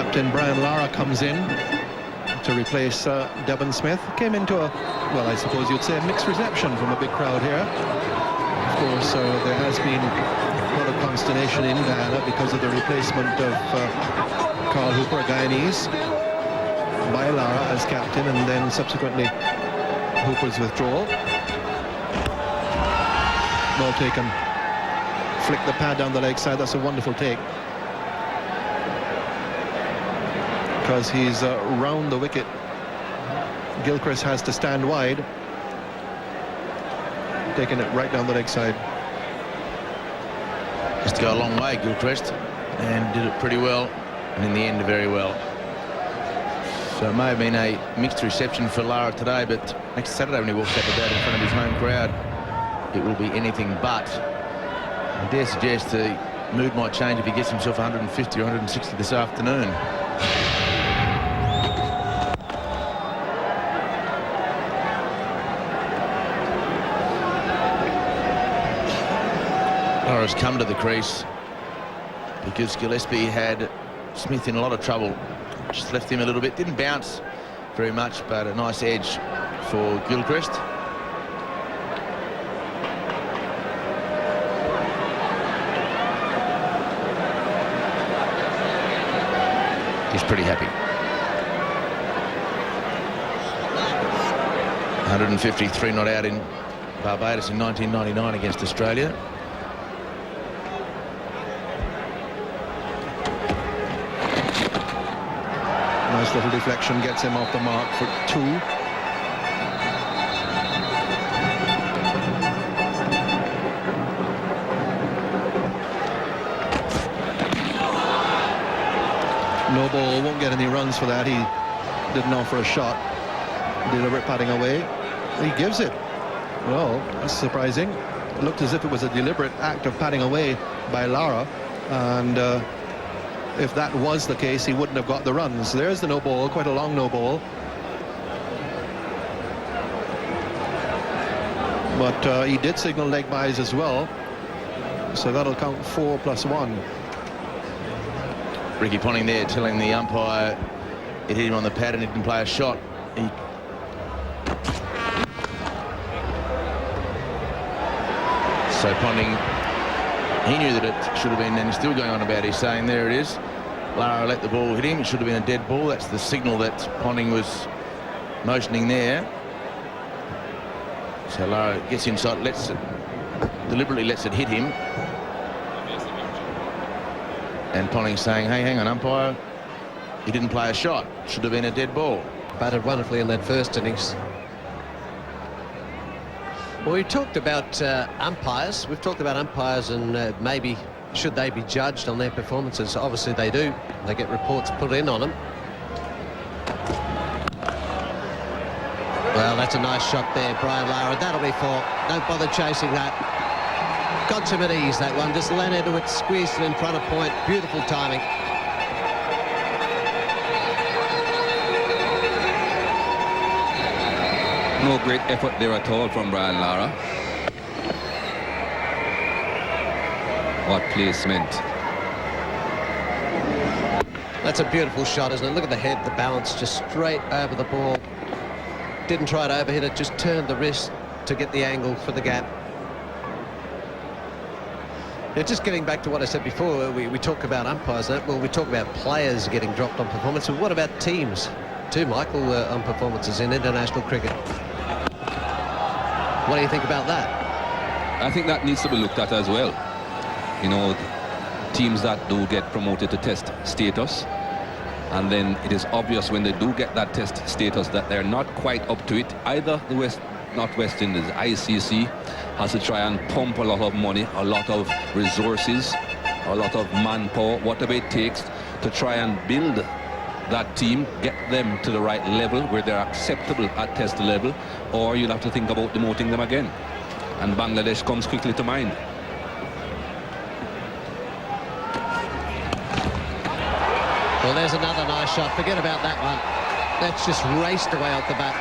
Captain Brian Lara comes in to replace Devon Smith. Came into a, well, I suppose you'd say a mixed reception from a big crowd here. Of course, there has been a lot of consternation in Guyana because of the replacement of Carl Hooper, a Guyanese, by Lara as captain, and then subsequently Hooper's withdrawal. Well taken. Flick the pad down the leg side. That's a wonderful take. Because he's round the wicket. Gilchrist has to stand wide. Taking it right down the leg side. Just to go a long way, Gilchrist, and did it pretty well, and in the end very well. So it may have been a mixed reception for Lara today, but next Saturday when he walks out the bat in front of his home crowd, it will be anything but. I dare suggest the mood might change if he gets himself 150 or 160 this afternoon. Lara's come to the crease because Gillespie had Smith in a lot of trouble. Just left him a little bit. Didn't bounce very much, but a nice edge for Gilchrist. He's pretty happy. 153 not out in Barbados in 1999 against Australia. Nice little deflection, gets him off the mark for 2. No ball, won't get any runs for that. He didn't offer a shot. Deliberate patting away. He gives it. Well, that's surprising. It looked as if it was a deliberate act of patting away by Lara, and if that was the case, he wouldn't have got the runs. There's the no ball, quite a long no ball. But he did signal leg byes as well, so that'll count 4 + 1. Ricky Ponting there telling the umpire it hit him on the pad and he didn't play a shot. So Ponting, he knew that it should have been, and he's still going on about it. He's saying there it is. Lara let the ball hit him. It should have been a dead ball. That's the signal that Ponting was motioning there. So Lara gets inside, deliberately lets it hit him. And Ponting saying, hey, hang on, umpire, he didn't play a shot. Should have been a dead ball. Batted wonderfully in that first innings. Well, we talked about umpires. We've talked about umpires and maybe should they be judged on their performances. Obviously they do. They get reports put in on them. Well, that's a nice shot there, Brian Lara. That'll be 4. Don't bother chasing that. Got him at ease, that one. Just ran into it, squeezed it in front of point. Beautiful timing. No great effort there at all from Brian Lara. What placement. That's a beautiful shot, isn't it? Look at the head, the balance, just straight over the ball. Didn't try to overhit it, just turned the wrist to get the angle for the gap. Yeah, just getting back to what I said before, we talk about umpires, well, we talk about players getting dropped on performance. But what about teams too, Michael, on performances in international cricket? What do you think about that? I think that needs to be looked at as well. You know, teams that do get promoted to test status, and then it is obvious when they do get that test status that they're not quite up to it. Either the West Indies, ICC, has to try and pump a lot of money, a lot of resources, a lot of manpower, whatever it takes to try and build that team, get them to the right level where they're acceptable at test level, or you'll have to think about demoting them again. And Bangladesh comes quickly to mind. Well, there's another nice shot. Forget about that one. That's just raced away off the bat.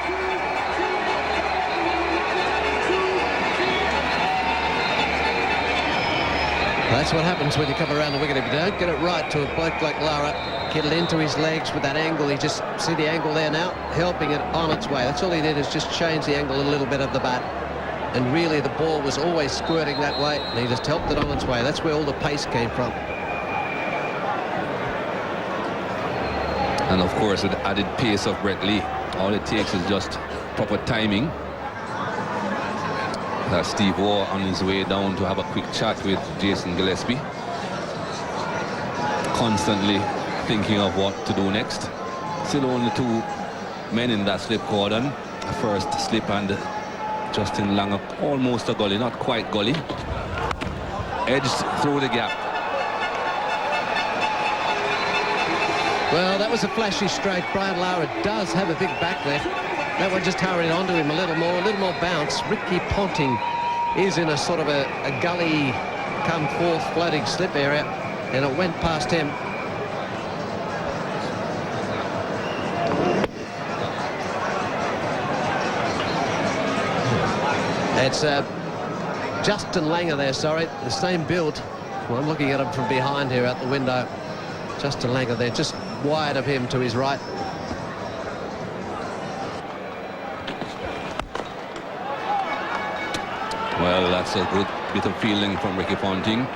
That's what happens when you come around the wicket. If you don't get it right to a bloke like Lara, get it into his legs with that angle. You just see the angle there now, helping it on its way. That's all he did, is just change the angle a little bit of the bat. And really the ball was always squirting that way, and he just helped it on its way. That's where all the pace came from. And of course, with the added pace of Brett Lee, all it takes is just proper timing. That's Steve Waugh on his way down to have a quick chat with Jason Gillespie, constantly thinking of what to do next. Still only 2 men in that slip cordon. First slip and Justin Langer, almost a gully, not quite gully. Edged through the gap. Well, that was a flashy straight. Brian Lara does have a big back there. That one just hurried onto him a little more bounce. Ricky Ponting is in a sort of a gully come forth floating slip area, and it went past him. It's Justin Langer there, sorry, the same build. Well, I'm looking at him from behind here out the window. Justin Langer there, just wide of him to his right. Well, that's a good bit of fielding from Ricky Ponting.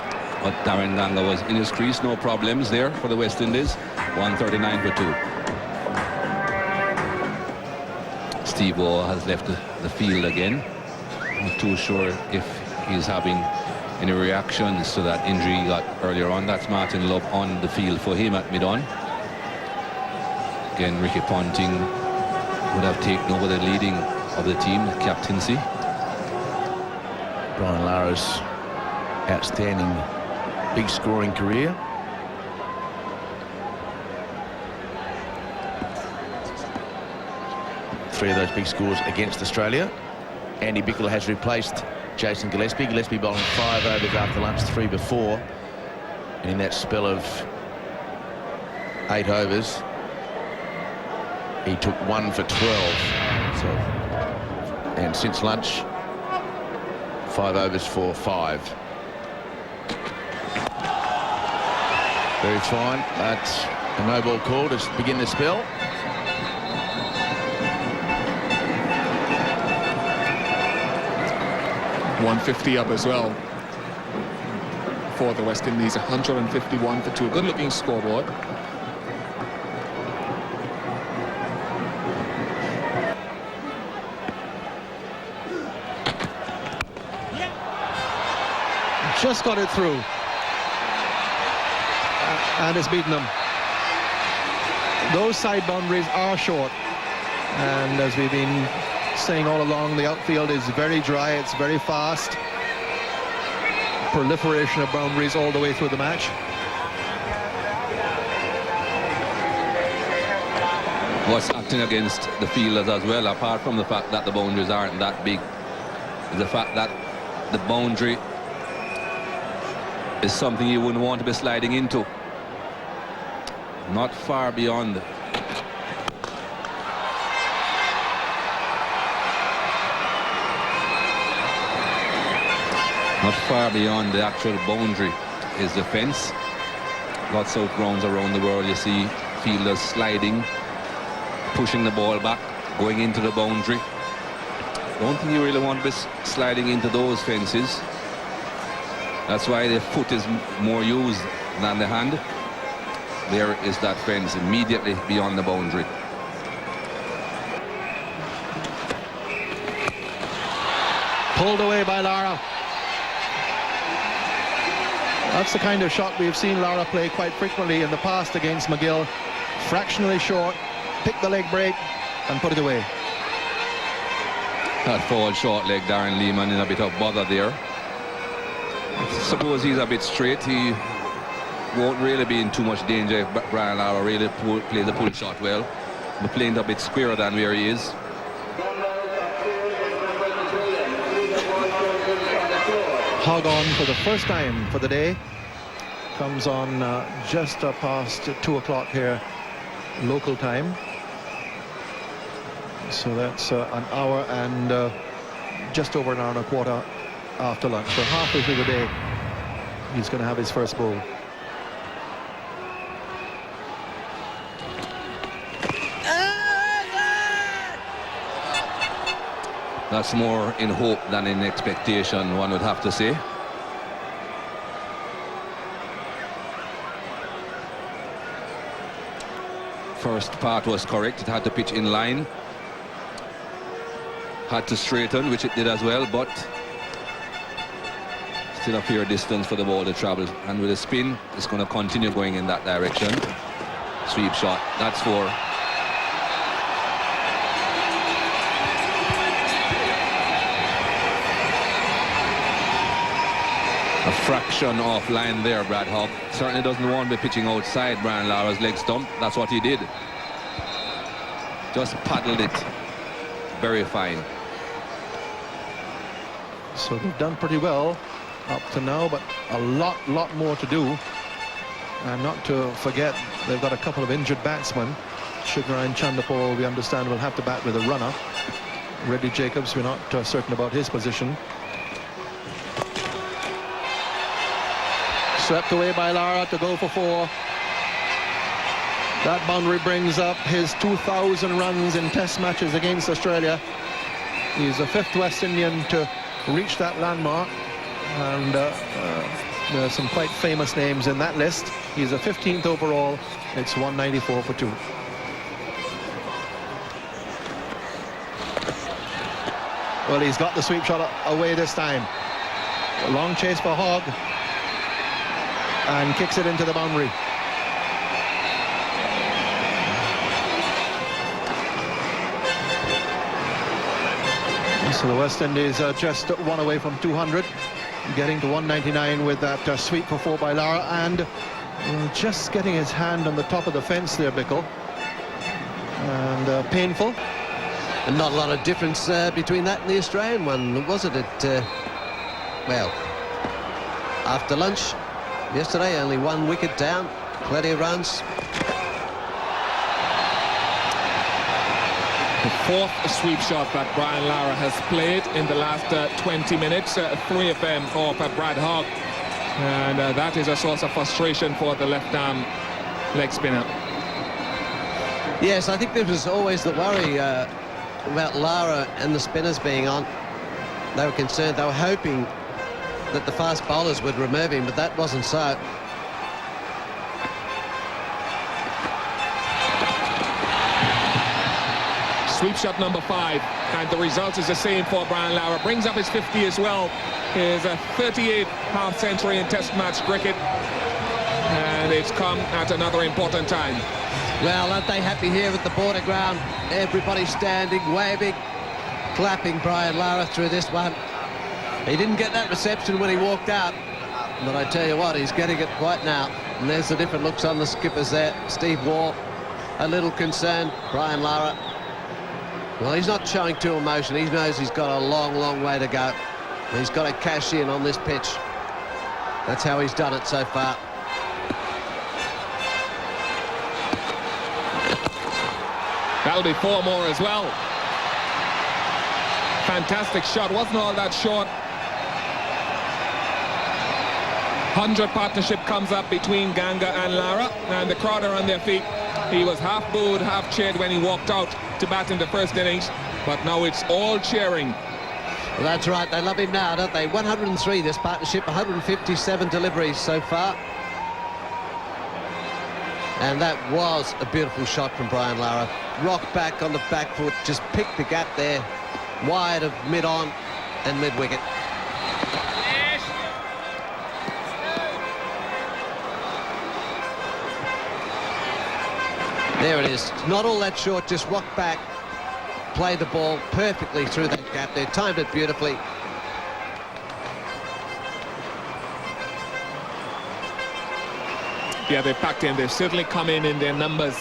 But Darren Langer was in his crease, no problems there for the West Indies. 139 for 2. Steve Waugh has left the field again. Not too sure if he's having any reactions to that injury he got earlier on. That's Martin Love on the field for him at mid-on. Again, Ricky Ponting would have taken over the leading of the team, the captaincy. Brian Lara's outstanding big scoring career. Three of those big scores against Australia. Andy Bickler has replaced Jason Gillespie. Gillespie bowling 5 overs after lunch, 3 before. And in that spell of 8 overs, he took 1 for 12. So, and since lunch, 5 overs for 5. Very fine. That's a no ball call to begin the spell. .150 up as well for the West Indies. 151 for 2. Good looking scoreboard. Just got it through. And it's beaten them. Those side boundaries are short. And as we've been saying all along, the outfield is very dry, it's very fast. Proliferation of boundaries all the way through the match. What's acting against the fielders as well, apart from the fact that the boundaries aren't that big, is the fact that the boundary is something you wouldn't want to be sliding into. Not far beyond. Not far beyond the actual boundary is the fence. Lots of grounds around the world you see fielders sliding, pushing the ball back, going into the boundary. Don't think you really want to be sliding into those fences. That's why the foot is more used than the hand. There is that fence immediately beyond the boundary. Pulled away by Lara. That's the kind of shot we've seen Lara play quite frequently in the past against McGill. Fractionally short, pick the leg break and put it away. That forward short leg, Darren Lehman in a bit of bother there. Suppose he's a bit straight, he won't really be in too much danger if Brian Lara really plays the pull shot well. But playing a bit squarer than where he is. Hog on for the first time for the day. Comes on just past 2 o'clock here, local time. So that's an hour and just over an hour and a quarter after lunch. So halfway through the day, he's going to have his first ball. That's more in hope than in expectation, one would have to say. First part was correct. It had to pitch in line. Had to straighten, which it did as well, but still a fair distance for the ball to travel. And with a spin, it's going to continue going in that direction. Sweep shot. That's 4. A fraction off line there, Brad Hogg. Certainly doesn't want to be pitching outside Brian Lara's leg stump. That's what he did. Just paddled it. Very fine. So they've done pretty well up to now, but a lot more to do. And not to forget, they've got a couple of injured batsmen. Shigarine Chandapur, we understand, will have to bat with a runner. Reddy Jacobs, we're not certain about his position. Swept away by Lara to go for 4. That boundary brings up his 2,000 runs in test matches against Australia. He's the 5th West Indian to reach that landmark, and there are some quite famous names in that list. He's a 15th overall. It's 194 for 2. Well, he's got the sweep shot away this time. A long chase for Hogg, and kicks it into the boundary. So the West Indies are just 1 away from 200, getting to 199 with that sweep for 4 by Lara, and just getting his hand on the top of the fence there, Bickle. And painful. And not a lot of difference between that and the Australian one, was it? Well, after lunch yesterday, only 1 wicket down, plenty of runs. The 4th sweep shot that Brian Lara has played in the last 20 minutes, 3 of them off Brad Hogg. And that is a source of frustration for the left-arm leg spinner. Yes, I think there was always the worry about Lara and the spinners being on. They were concerned, they were hoping that the fast bowlers would remove him, but that wasn't so. Sweep shot number 5, and the result is the same for Brian Lara. Brings up his 50 as well. His 38th half-century in Test match cricket, and it's come at another important time. Well, aren't they happy here at the border ground? Everybody standing, waving, clapping Brian Lara through this one. He didn't get that reception when he walked out, but I tell you what, he's getting it right now. And there's the different looks on the skippers there. Steve Waugh, a little concerned. Brian Lara, well, he's not showing too emotion. He knows he's got a long way to go. He's got to cash in on this pitch. That's how he's done it so far. That'll be 4 more as well. Fantastic shot, wasn't all that short. 100 partnership comes up between Ganga and Lara, and the crowd are on their feet. He was half booed, half cheered when he walked out to bat in the first innings, but now it's all cheering. Well, that's right, they love him now, don't they? 103 this partnership, 157 deliveries so far. And that was a beautiful shot from Brian Lara. Rocked back on the back foot, just picked the gap there, wide of mid-on and mid-wicket. There it is. Not all that short, just rocked back, played the ball perfectly through that gap there, timed it beautifully. Yeah, they've packed in. They've certainly come in their numbers.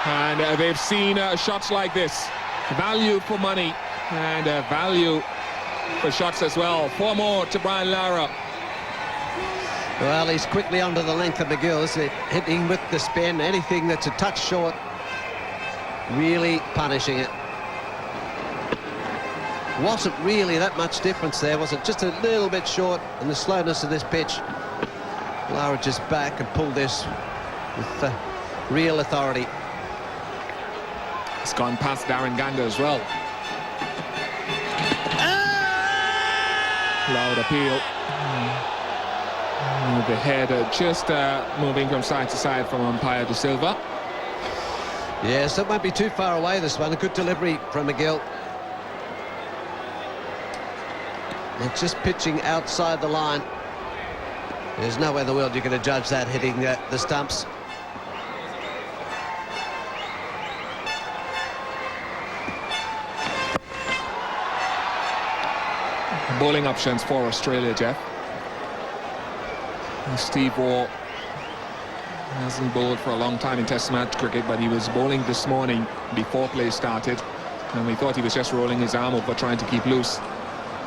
And they've seen shots like this. Value for money and value for shots as well. 4 more to Brian Lara. Well, he's quickly onto the length of McGill, isn't it? Hitting with the spin, anything that's a touch short, really punishing it. wasn't really that much difference there, was it? Just a little bit short, and the slowness of this pitch. Lara just back and pulled this with real authority. It's gone past Darren Ganga as well. Loud appeal. The head just moving from side to side from umpire De Silva. Yes, that won't be too far away, this one. A good delivery from McGill. They're just pitching outside the line. There's no way in the world you're going to judge that hitting the stumps. Bowling options for Australia, Jeff. Steve Waugh hasn't bowled for a long time in Test match cricket, but he was bowling this morning before play started, and we thought he was just rolling his arm over trying to keep loose.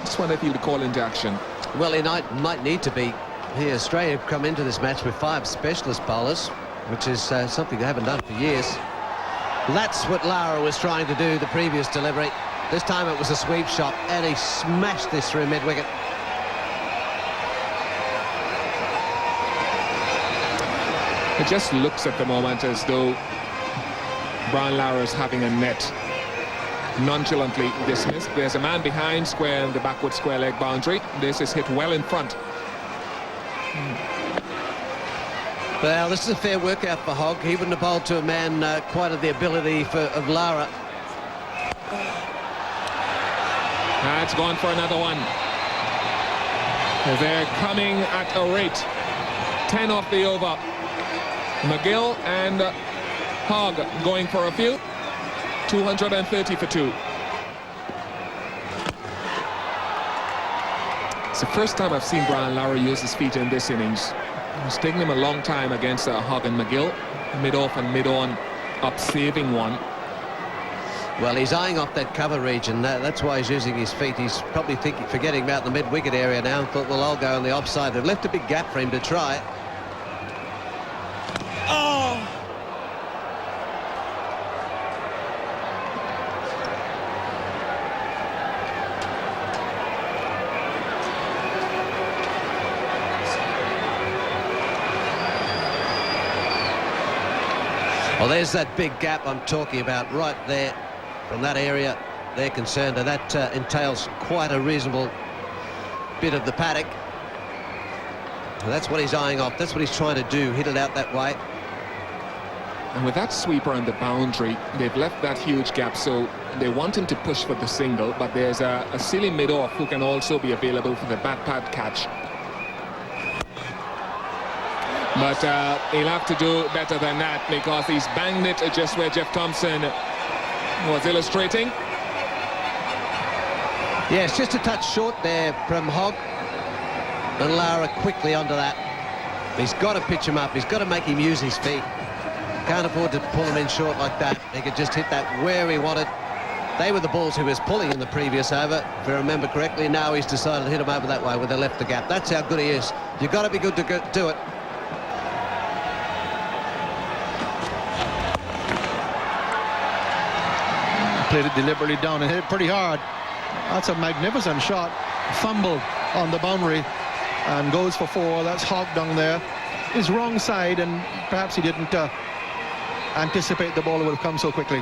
Just wonder if he would call into action. Well, he might need to be. Here, Australia have come into this match with 5 specialist bowlers, which is something they haven't done for years. That's what Lara was trying to do the previous delivery. This time it was a sweep shot, and he smashed this through mid-wicket. It just looks at the moment as though Brian Lara is having a net nonchalantly dismissed. There's a man behind square in the backward square leg boundary. This is hit well in front. Well, this is a fair workout for Hogg. He wouldn't have bowled to a man quite of the ability of Lara. That's gone for another one. They're coming at a rate. 10 off the over. McGill and Hogg going for a few. 230 for 2. It's the first time I've seen Brian Lara use his feet in this innings. It's taken him a long time against Hogg and McGill. Mid-off and mid-on up saving one. Well, he's eyeing off that cover region. That's why he's using his feet. He's probably forgetting about the mid-wicket area now and thought, well, I'll go on the offside. They've left a big gap for him to try. Oh! Well, there's that big gap I'm talking about right there. From that area they're concerned, and that entails quite a reasonable bit of the paddock. And that's what he's eyeing off. That's what he's trying to do, hit it out that way. And with that sweeper on the boundary, they've left that huge gap, so they want him to push for the single, but there's a silly mid-off who can also be available for the bat pad catch. But he'll have to do better than that, because he's banged it just where Jeff Thompson was illustrating. Yes, just a touch short there from Hogg. And Lara quickly onto that. He's got to pitch him up. He's got to make him use his feet. Can't afford to pull him in short like that. He could just hit that where he wanted. They were the balls he was pulling in the previous over, if I remember correctly. Now he's decided to hit him over that way where they left the gap. That's how good he is. You've got to be good to do it. Played it deliberately down and hit it pretty hard. That's a magnificent shot. Fumble on the boundary and goes for 4. That's Hogg down there. His wrong side, and perhaps he didn't anticipate the ball would have come so quickly.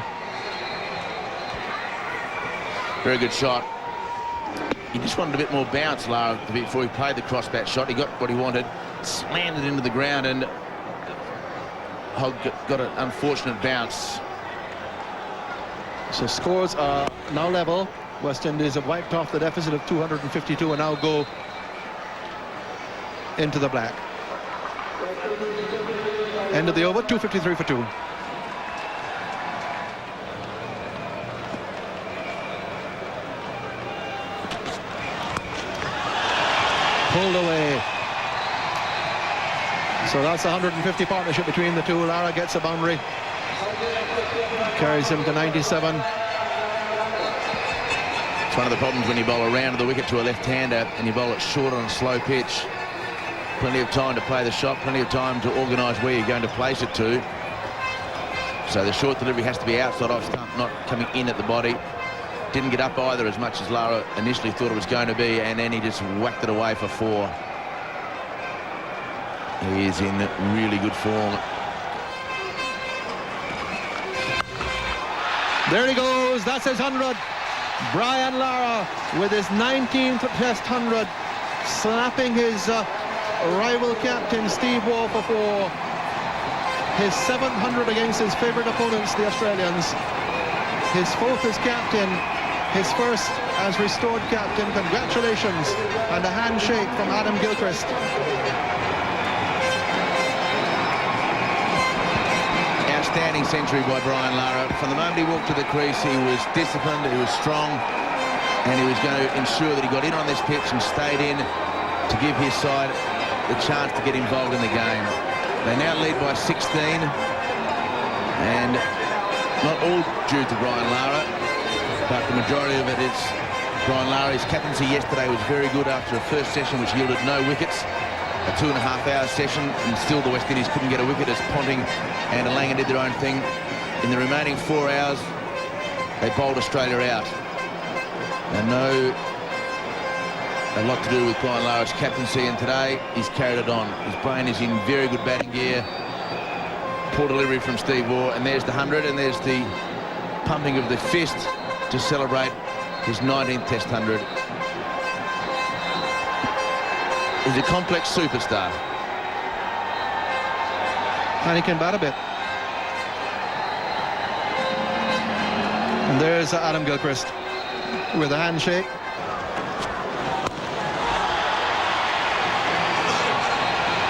Very good shot. He just wanted a bit more bounce, Lara, before he played the cross-bat shot. He got what he wanted, slammed it into the ground, and Hogg got an unfortunate bounce. So scores are now level. West Indies have wiped off the deficit of 252 and now go into the black. End of the over, 253 for 2. Pulled away. So that's a 150 partnership between the two. Lara gets a boundary. Carries him to 97. It's one of the problems when you bowl around the wicket to a left-hander and you bowl it short on a slow pitch. Plenty of time to play the shot, plenty of time to organise where you're going to place it to. So the short delivery has to be outside off stump, not coming in at the body. didn't get up either as much as Lara initially thought it was going to be, and then he just whacked it away for 4. He is in really good form. There he goes. That's his 100. Brian Lara with his 19th Test 100, slapping his rival captain Steve Waugh for 4. His 700 against his favourite opponents, the Australians. His 4th as captain, his 1st as restored captain. Congratulations, and a handshake from Adam Gilchrist. Outstanding century by Brian Lara. From the moment he walked to the crease, he was disciplined, he was strong, and he was going to ensure that he got in on this pitch and stayed in to give his side the chance to get involved in the game. They now lead by 16, and not all due to Brian Lara, but the majority of it is Brian Lara. His captaincy yesterday was very good after a first session which yielded no wickets. A 2.5-hour session, and still the West Indies couldn't get a wicket as Ponting and Langan did their own thing. In the remaining 4 hours, they bowled Australia out. They know a lot to do with Brian Lara's captaincy, and today he's carried it on. His brain is in very good batting gear. Poor delivery from Steve Waugh, and there's the 100, and there's the pumping of the fist to celebrate his 19th Test 100. He's a complex superstar. And he can bat a bit. And there's Adam Gilchrist with a handshake.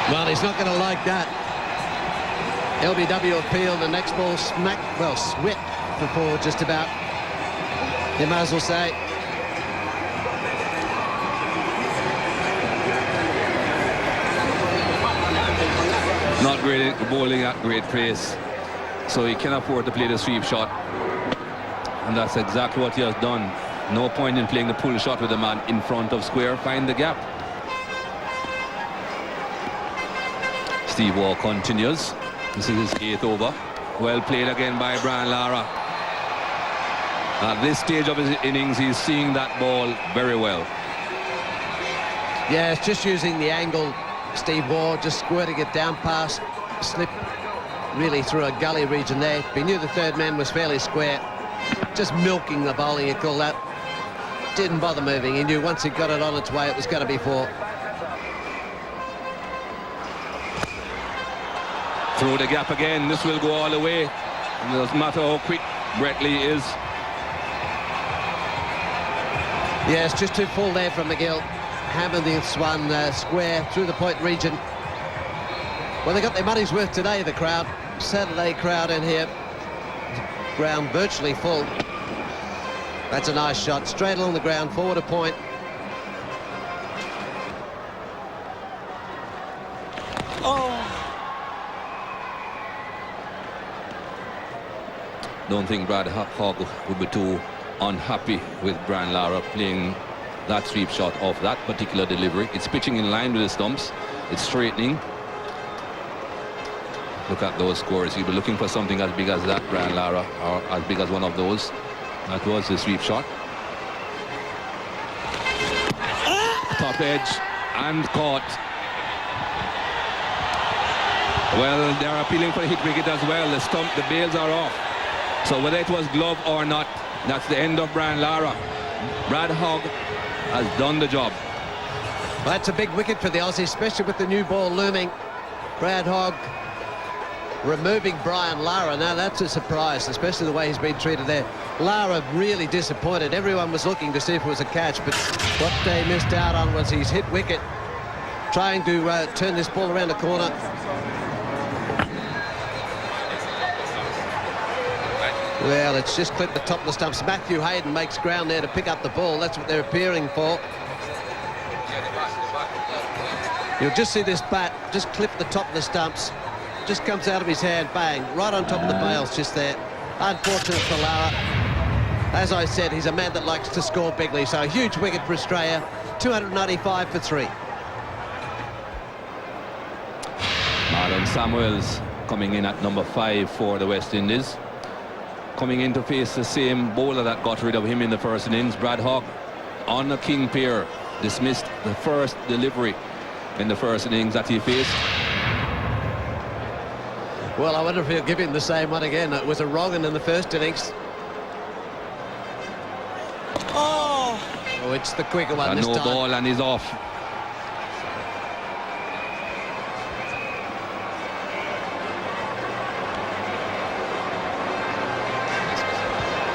Well, he's not going to like that. LBW appeal, the next ball smacked, well, swept for Paul just about. You might as well say. Not great bowling at great pace, so he can afford to play the sweep shot, and that's exactly what he has done. No point in playing the pull shot with the man in front of square. Find the gap. Steve Waugh continues. This is his 8th over. Well played again by Brian Lara. At this stage of his innings, he's seeing that ball very well. Yeah, it's just using the angle. Steve Waugh just squirting it down past, slip really through a gully region there. He knew the 3rd man was fairly square. Just milking the bowling, you call that. Didn't bother moving. He knew once he got it on its way, it was going to be 4. Through the gap again. This will go all the way. And it doesn't matter how quick Brett Lee is. Yeah, it's just too full there from McGill. Hammered this one square through the point region. Well, they got their money's worth today, the crowd. Saturday crowd in here. Ground virtually full. That's a nice shot. Straight along the ground, forward a point. Don't think Brad Hogg would be too unhappy with Brian Lara playing that sweep shot off that particular delivery. It's pitching in line with the stumps. It's straightening. Look at those scores. You'll be looking for something as big as that, Brian Lara, or as big as one of those. That was the sweep shot. Top edge and caught. Well, they're appealing for the hit wicket as well. The bails are off. So whether it was glove or not, that's the end of Brian Lara. Brad Hogg has done the job. Well, that's a big wicket for the Aussies, especially with the new ball looming. Brad Hogg removing Brian Lara. Now that's a surprise, especially the way he's been treated there. Lara really disappointed. Everyone was looking to see if it was a catch, but what they missed out on was his hit wicket. Trying to turn this ball around the corner. Well, it's just clipped the top of the stumps. Matthew Hayden makes ground there to pick up the ball. That's what they're appearing for. You'll just see this bat just clip the top of the stumps. Just comes out of his hand, bang, right on top of the bails just there. Unfortunate for Lara. As I said, he's a man that likes to score bigly, so a huge wicket for Australia. 295 for 3. Marlon Samuels coming in at number 5 for the West Indies. coming in to face the same bowler that got rid of him in the first innings. Brad Hogg on the king pair dismissed the first delivery in the first innings that he faced. Well, I wonder if he'll give him the same one again. It was a wrong in the first innings. Oh, it's the quicker one this No time. ball and he's off.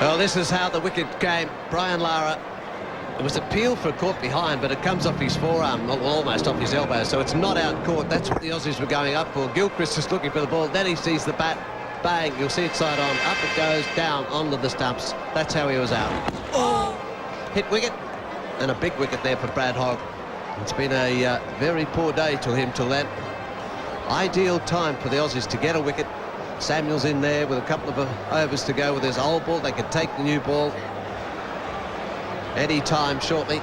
Well, this is how the wicket came. Brian Lara, it was appealed for a caught behind, but it comes off his forearm, well, almost off his elbow, so it's not out caught. That's what the Aussies were going up for. Gilchrist is looking for the ball, then he sees the bat, bang, you'll see it side on, up it goes, down onto the stumps. That's how he was out. Oh! Hit wicket, and a big wicket there for Brad Hogg. It's been a very poor day to him till then. Ideal time for the Aussies to get a wicket. Samuel's in there with a couple of overs to go with his old ball. They could take the new ball any time shortly.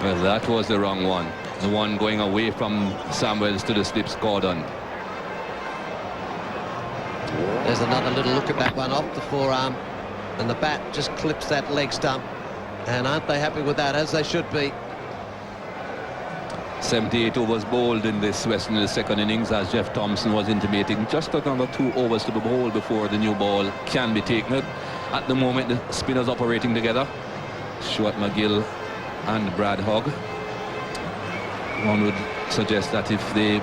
Well, that was the wrong one. The one going away from Samuels to the slips Gordon. There's another little look at that one off the forearm, and the bat just clips that leg stump. And aren't they happy with that, as they should be? 78 overs bowled in this Western in the second innings, as Jeff Thompson was intimating. Just another 2 overs to be bowled before the new ball can be taken. At the moment, the spinners operating together. Stuart MacGill and Brad Hogg. One would suggest that if they